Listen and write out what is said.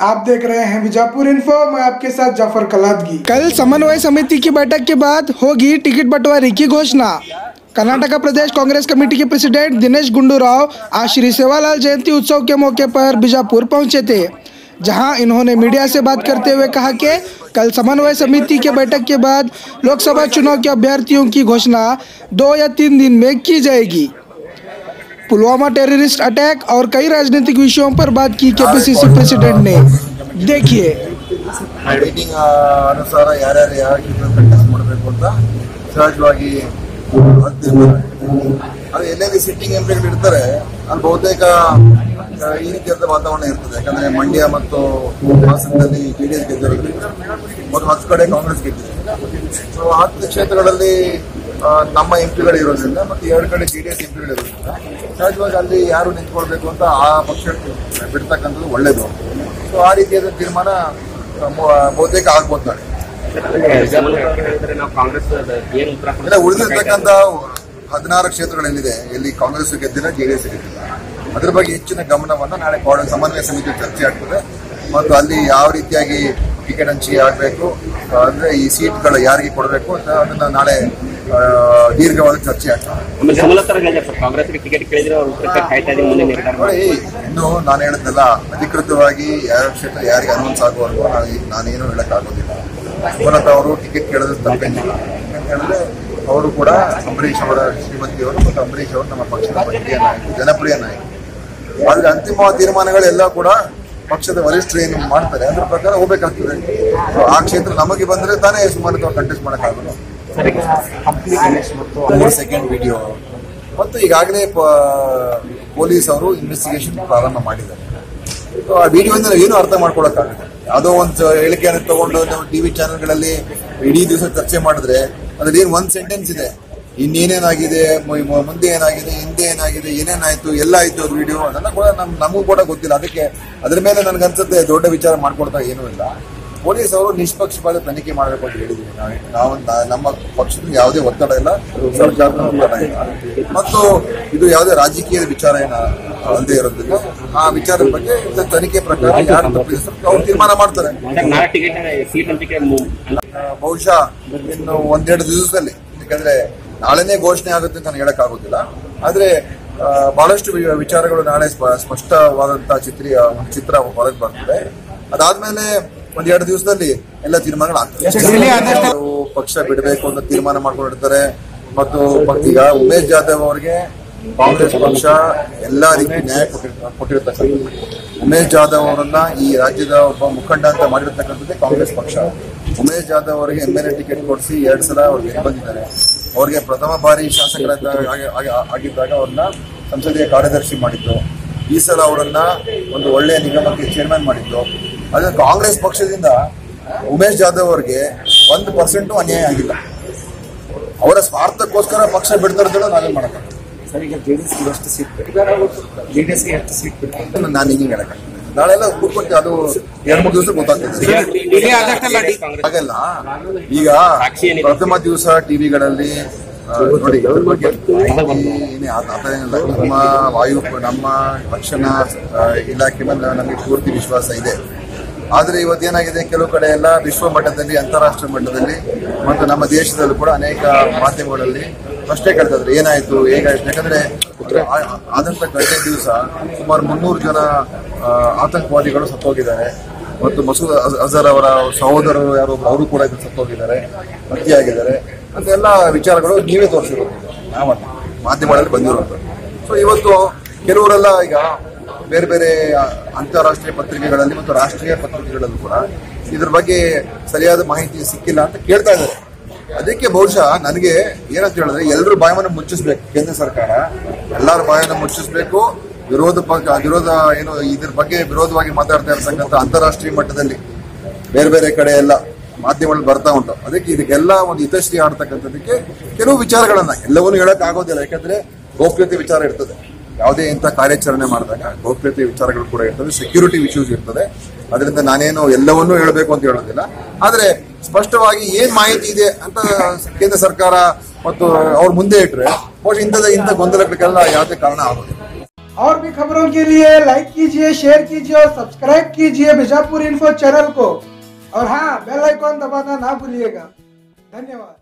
आप देख रहे हैं बीजापुर इन्फो। मैं आपके साथ जाफर कलादगी। कल समन्वय समिति की बैठक के बाद होगी टिकट बंटवारे की घोषणा। कर्नाटक प्रदेश कांग्रेस कमेटी के प्रेसिडेंट दिनेश गुंडूराव आज श्री सेवालाल जयंती उत्सव के मौके पर बीजापुर पहुंचे थे, जहां इन्होंने मीडिया से बात करते हुए कहा कि कल समन्वय समिति के बैठक के बाद लोकसभा चुनाव के अभ्यर्थियों की घोषणा 2 या 3 दिन में की जाएगी। पुलवामा टेररिस्ट अटैक और कई राजनीतिक विषयों पर बात की केपीसीसी प्रेसिडेंट ने। देखिए, ಮೀಟಿಂಗ್ ಅನುಸಾರ ಯಾರ್ಯಾರು ಯಾವ ಕಂಟೆಸ್ಟ್ ಮಾಡಬೇಕು ಅಂತ ಸಹಜವಾಗಿ ಅದು ಎಲ್ಲೆಲ್ಲಿ ಸಿಟ್ಟಿಂಗ್ ಎಂಪಿಗಳು ಇರ್ತಾರೆ ಅಲ್ಲಿ ಬಹುತೇಕ ಈ ರೀತಿಯಾದ ವಾತಾವರಣ ಇರ್ತದೆ. ಯಾಕಂದ್ರೆ ಮಂಡ್ಯ ಮತ್ತು ಹಾಸನದಲ್ಲಿ ಜೆಡಿಎಸ್ ಗೆದ್ದಿರೋದ್ರಿಂದ ಮತ್ತು 10 ಕಡೆ ಕಾಂಗ್ರೆಸ್ ಗೆದ್ದಿದೆ. ಸೊ 10 ಕ್ಷೇತ್ರಗಳಲ್ಲಿ ನಮ್ಮ ಎಂಪಿಗಳು ಇರೋದ್ರಿಂದ ಮತ್ತು 2 ಕಡೆ ಜೆಡಿಎಸ್ ಎಂಪಿಗಳು ಇರೋದ್ರಿಂದ ಸಹಜವಾಗಿ ಅಲ್ಲಿ ಯಾರು ನಿಂತ್ಕೊಳ್ಬೇಕು ಅಂತ ಆ ಪಕ್ಷಕ್ಕೆ ಬಿಡ್ತಕ್ಕಂಥದ್ದು ಒಳ್ಳೇದು. ಸೊ ಆ ರೀತಿಯಾದ ತೀರ್ಮಾನ ಬಹುತೇಕ ಆಗ್ಬೋದು. ಉಳಿದಿರ್ತಕ್ಕಂಥ 16 ಕ್ಷೇತ್ರಗಳೇನಿದೆ ಎಲ್ಲಿ ಕಾಂಗ್ರೆಸ್ ಗೆದ್ದಿಲ್ಲ, ಜೆಡಿಎಸ್ ಗೆದ್ದಿಲ್ಲ, ಅದ್ರ ಬಗ್ಗೆ ಹೆಚ್ಚಿನ ಗಮನವನ್ನು ನಾಳೆ ಸಮನ್ವಯ ಸಮಿತಿ ಚರ್ಚೆ ಆಗ್ತದೆ. ಮತ್ತು ಅಲ್ಲಿ ಯಾವ ರೀತಿಯಾಗಿ ಟಿಕೆಟ್ ಹಂಚಿಕೆ ಆಗಬೇಕು, ಅಂದ್ರೆ ಈ ಸೀಟ್ಗಳು ಯಾರಿಗೆ ಕೊಡಬೇಕು ಅಂತ ಅದನ್ನ ನಾಳೆ ದೀರ್ಘವಾದ ಚರ್ಚೆ ಆಗ್ತದೆ. ಇನ್ನು ನಾನು ಹೇಳಿದ್ನಲ್ಲ, ಅಧಿಕೃತವಾಗಿ ಯಾವ ಕ್ಷೇತ್ರ ಯಾರಿಗೆ ಅನೌನ್ಸ್ ಆಗುವವರೆಗೂ ನಾನೇನು ಹೇಳಕ್ಕಾಗೋದಿಲ್ಲ. ಮೂಲತಃ ಅವರು ಟಿಕೆಟ್ ಕೇಳೋದು ತಪ್ಪೇನಿಲ್ಲ. ಯಾಕಂತ ಹೇಳಿದ್ರೆ ಅವರು ಕೂಡ ಅಂಬರೀಷ್ ಅವರ ಶ್ರೀಮತಿಯವರು ಮತ್ತು ಅಂಬರೀಷ್ ಅವರು ನಮ್ಮ ಪಕ್ಷದ ಹಿರಿಯ ನಾಯಕರು, ಜನಪ್ರಿಯ ನಾಯಕರು. ಆದ್ರೆ ಅಂತಿಮ ತೀರ್ಮಾನಗಳೆಲ್ಲ ಕೂಡ ಪಕ್ಷದ ವರಿಷ್ಠರು ಏನು ಮಾಡ್ತಾರೆ ಅದ್ರ ಪ್ರಕಾರ ಹೋಗ್ಬೇಕಾಗ್ತದೆ. ಆ ಕ್ಷೇತ್ರ ನಮಗೆ ಬಂದ್ರೆ ತಾನೇ ಸುಮಾರು ಕಂಟೆಸ್ಟ್ ಮಾಡೋಕ್ಕಾಗಲ್ಲ. 3 ಸೆಕೆಂಡ್ ವಿಡಿಯೋ ಮತ್ತು ಈಗಾಗಲೇ ಪೊಲೀಸ್ ಅವರು ಇನ್ವೆಸ್ಟಿಗೇಷನ್ ಪ್ರಾರಂಭ ಮಾಡಿದ್ದಾರೆ. ಆ ವಿಡಿಯೋದಿಂದ ನಾವು ಏನು ಅರ್ಥ ಮಾಡ್ಕೊಳಕ್ಕಾಗುತ್ತೆ. ಯಾವುದೋ ಒಂದು ಹೇಳಿಕೆಯನ್ನು ತಗೊಂಡು ನಾವು ಟಿವಿ ಚಾನೆಲ್ಗಳಲ್ಲಿ ಇಡೀ ದಿವಸ ಚರ್ಚೆ ಮಾಡಿದ್ರೆ ಅದ್ರಲ್ಲಿ ಏನು ಒಂದು ಸೆಂಟೆನ್ಸ್ ಇದೆ, ಇನ್ನೇನೇನಾಗಿದೆ, ಮುಂದೆ ಏನಾಗಿದೆ, ಹಿಂದೆ ಏನಾಗಿದೆ, ಏನೇನಾಯ್ತು, ಎಲ್ಲ ಆಯ್ತು ಅದು ವಿಡಿಯೋ, ಅದೆಲ್ಲ ಕೂಡ ನಮಗೂ ಕೂಡ ಗೊತ್ತಿಲ್ಲ. ಅದಕ್ಕೆ ಅದ್ರ ಮೇಲೆ ನನ್ಗನ್ಸುತ್ತೆ ದೊಡ್ಡ ವಿಚಾರ ಮಾಡ್ಕೊಡ್ತಾ ಏನೂ ಇಲ್ಲ. ಪೊಲೀಸ್ ಅವರು ನಿಷ್ಪಕ್ಷಪಾತ ತನಿಖೆ ಮಾಡಬೇಕು ಅಂತ ಹೇಳಿದ್ದೀವಿ. ನಾವು ನಮ್ಮ ಪಕ್ಷದ ಯಾವುದೇ ಒತ್ತಡ ಇಲ್ಲ, ಸರ್ಕಾರದ ಒತ್ತಡ ಇಲ್ಲ, ಮತ್ತು ಇದು ಯಾವುದೇ ರಾಜಕೀಯ ವಿಚಾರ ಏನು ಅಲ್ಲದೆ ಇರೋದ್ರಿಂದ ಆ ವಿಚಾರದ ಬಗ್ಗೆ ತನಿಖೆ ಪ್ರಕಾರ ಯಾರು ತಪ್ಪಿದ್ರು ಅವ್ರು ತೀರ್ಮಾನ ಮಾಡ್ತಾರೆ. ಬಹುಶಃ ಇನ್ನು 1-2 ದಿವಸದಲ್ಲಿ, ಯಾಕಂದ್ರೆ ನಾಳೆನೇ ಘೋಷಣೆ ಆಗುತ್ತೆ ಅಂತ ನಾನು ಹೇಳಕ್ಕಾಗೋದಿಲ್ಲ. ಆದ್ರೆ ಬಹಳಷ್ಟು ವಿಚಾರಗಳು ನಾಳೆ ಸ್ಪಷ್ಟವಾದಂತಹ ಚಿತ್ರ ಹೊರಗೆ ಬರ್ತದೆ. ಅದಾದ್ಮೇಲೆ 1-2 ದಿವಸದಲ್ಲಿ ಎಲ್ಲ ತೀರ್ಮಾನಗಳಾಗ್ತದೆ. ಪಕ್ಷ ಬಿಡಬೇಕು ಅಂತ ತೀರ್ಮಾನ ಮಾಡ್ಕೊಂಡಿರ್ತಾರೆ. ಮತ್ತು ಈಗ ಉಮೇಶ್ ಜಾಧವ್ ಅವರಿಗೆ ಕಾಂಗ್ರೆಸ್ ಪಕ್ಷ ಎಲ್ಲಾ ರೀತಿ ನ್ಯಾಯ ಕೊಟ್ಟಿರ್ತಕ್ಕಂಥದ್ದು. ಉಮೇಶ್ ಜಾಧವ್ ಅವರನ್ನ ಈ ರಾಜ್ಯದ ಒಬ್ಬ ಮುಖಂಡ ಅಂತ ಮಾಡಿರ್ತಕ್ಕಂಥದ್ದೇ ಕಾಂಗ್ರೆಸ್ ಪಕ್ಷ. ಉಮೇಶ್ ಜಾಧವ್ ಅವರಿಗೆ MLA ಟಿಕೆಟ್ ಕೊಡಿಸಿ 2 ಸಲ ಅವ್ರಿಗೆ ಬಂದಿದ್ದಾರೆ. ಅವ್ರಿಗೆ ಪ್ರಥಮ ಬಾರಿ ಆಗಿದ್ದಾಗ ಅವ್ರನ್ನ ಸಂಸದೀಯ ಕಾರ್ಯದರ್ಶಿ ಮಾಡಿದ್ದು. ಈ ಸಲ ಅವರನ್ನ ಒಂದು ಒಳ್ಳೆಯ ನಿಗಮಕ್ಕೆ ಚೇರ್ಮನ್ ಮಾಡಿದ್ದು. ಅದೇ ಕಾಂಗ್ರೆಸ್ ಪಕ್ಷದಿಂದ ಉಮೇಶ್ ಜಾಧವ್ ಅವರಿಗೆ 1% ಅನ್ಯಾಯ ಆಗಿಲ್ಲ. ಅವರ ಸ್ವಾರ್ಥಕ್ಕೋಸ್ಕರ ಪಕ್ಷ ಬಿಡ್ತಾರ ನಾವೇನ್ ಮಾಡಕ್ಕಾಗಲ್ಲ. ನಾನು ಹಿಂಗೆ ಹೇಳಕ್ಕಾಗಲ್ಲ. ನಾಳೆಲ್ಲ ಕೂತ್ಕೊಳ್ತೀವಿ, ಅದು 2-3 ದಿವಸ ಗೊತ್ತಾಗ್ತದೆ. ಹಾಗೆಲ್ಲ ಈಗ ಪ್ರಥಮ ದಿವಸ ಟಿವಿಗಳಲ್ಲಿ ನೋಡಿ ನಮ್ಮ ರಕ್ಷಣಾ ಇಲಾಖೆ ಮೇಲೆ ನಮಗೆ ಪೂರ್ತಿ ವಿಶ್ವಾಸ ಇದೆ. ಆದ್ರೆ ಇವತ್ತೇನಾಗಿದೆ, ಕೆಲವು ಕಡೆ ಎಲ್ಲ ವಿಶ್ವ ಮಟ್ಟದಲ್ಲಿ, ಅಂತಾರಾಷ್ಟ್ರೀಯ ಮಟ್ಟದಲ್ಲಿ ಮತ್ತು ನಮ್ಮ ದೇಶದಲ್ಲೂ ಕೂಡ ಅನೇಕ ಮಾಧ್ಯಮಗಳಲ್ಲಿ ಪ್ರಶ್ನೆ ಕೇಳ್ತಿದ್ರೆ ಏನಾಯ್ತು, ಹೇಗಾಯ್ತು. ಯಾಕಂದ್ರೆ ಆದಂತ ಗಂಟೆ ದಿವಸ ಸುಮಾರು 300 ಜನ ಆತಂಕವಾದಿಗಳು ಸತ್ತೋಗಿದ್ದಾರೆ. ಮತ್ತು ಮಸೂದ್ ಅಜರ್ ಅವರ ಸಹೋದರರು ಯಾರು ಅವರು ಕೂಡ ಇದು ಸತ್ತೋಗಿದ್ದಾರೆ, ಹತ್ಯೆಯಾಗಿದ್ದಾರೆ ಅಂತ ಎಲ್ಲ ವಿಚಾರಗಳು ನೀವೇ ತೋರಿಸಿರೋದು, ಮಾಧ್ಯಮಗಳಲ್ಲಿ ಬಂದಿರೋದು. ಸೊ ಇವತ್ತು ಕೆಲವರೆಲ್ಲ ಈಗ ಬೇರೆ ಬೇರೆ ಅಂತಾರಾಷ್ಟ್ರೀಯ ಪತ್ರಿಕೆಗಳಲ್ಲಿ ಮತ್ತು ರಾಷ್ಟ್ರೀಯ ಪತ್ರಿಕೆಗಳಲ್ಲೂ ಕೂಡ ಇದ್ರ ಬಗ್ಗೆ ಸರಿಯಾದ ಮಾಹಿತಿ ಸಿಕ್ಕಿಲ್ಲ ಅಂತ ಕೇಳ್ತಾ ಇದ್ದಾರೆ. ಅದಕ್ಕೆ ಬಹುಶಃ ನನಗೆ ಏನಂತ ಹೇಳಿದ್ರೆ, ಎಲ್ಲರೂ ಬಾಯನ್ನು ಮುಚ್ಚಿಸ್ಬೇಕು. ಕೇಂದ್ರ ಸರ್ಕಾರ ಎಲ್ಲರ ಬಾಯನ್ನು ಮುಚ್ಚಿಸ್ಬೇಕು. ವಿರೋಧ ಏನು ಇದ್ರ ಬಗ್ಗೆ ವಿರೋಧವಾಗಿ ಮಾತಾಡ್ತಾ ಇರ್ತಕ್ಕಂಥ ಅಂತಾರಾಷ್ಟ್ರೀಯ ಮಟ್ಟದಲ್ಲಿ ಬೇರೆ ಬೇರೆ ಕಡೆ ಎಲ್ಲ ಮಾಧ್ಯಮಗಳು ಬರ್ತಾ ಉಂಟು. ಅದಕ್ಕೆ ಇದಕ್ಕೆಲ್ಲ ಒಂದು ಹಿತಶ್ರೀ ಆಡ್ತಕ್ಕಂಥದಕ್ಕೆ ಕೆಲವು ವಿಚಾರಗಳನ್ನ ಎಲ್ಲವನ್ನೂ ಹೇಳಕ್ ಆಗೋದಿಲ್ಲ. ಯಾಕಂದ್ರೆ ಗೌಪ್ಯತೆ ವಿಚಾರ ಇರ್ತದೆ. ಯಾವುದೇ ಇಂಥ ಕಾರ್ಯಾಚರಣೆ ಮಾಡಿದಾಗ ಗೌಪ್ಯತೆ ವಿಚಾರಗಳು ಕೂಡ ಇರ್ತದೆ, ಸೆಕ್ಯೂರಿಟಿ ಇಶ್ಯೂಸ್ ಇರ್ತದೆ. ಅದರಿಂದ ನಾನೇನು ಎಲ್ಲವನ್ನೂ ಹೇಳಬೇಕು ಅಂತ ಹೇಳೋದಿಲ್ಲ. ಆದ್ರೆ ಸ್ಪಷ್ಟವಾಗಿ ಏನ್ ಮಾಹಿತಿ ಇದೆ ಅಂತ ಕೇಂದ್ರ ಸರ್ಕಾರ ಮತ್ತು ಅವ್ರ ಮುಂದೆ ಇಟ್ರೆ ಬಹುಶಃ ಇಂಥ ಗೊಂದಲಗಳಿಗೆಲ್ಲ ಯಾವುದೇ ಕಾರಣ ಆಗೋದಿಲ್ಲ. और भी खबरों के लिए लाइक कीजिए, शेयर कीजिए और सब्सक्राइब कीजिए बीजापुर इन्फो चैनल को। और हाँ, बेल आइकॉन दबाना ना भूलिएगा। धन्यवाद।